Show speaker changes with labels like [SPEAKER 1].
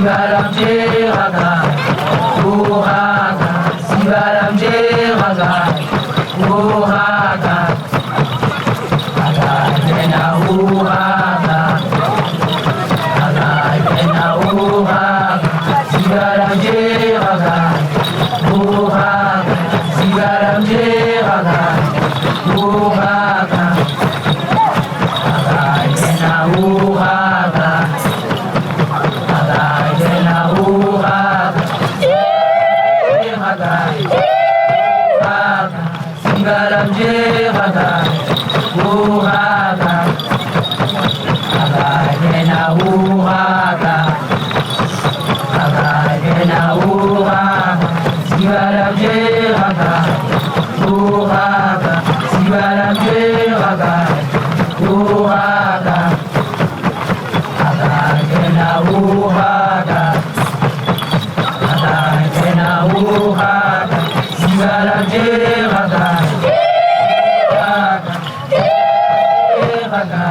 [SPEAKER 1] Sivaram Jeraga, Uhaga, Sivaram Jeraga, Uhaga, Agajena Uhaga, Agajena Uhaga, Sivaram Jeraga, Uhaga, Sivaram Jeraga, Uhaga, Agajena Uhaga. Sivaram Jeraga, Uhaga, Agajena Uhaga, Agajena Uhaga, Sivaram Jeraga, Uhaga, Sivaram Jeraga, Uhaga, Agajena Uhaga, Agajena Uhaga, Sivaram Jeraga. Jeraga,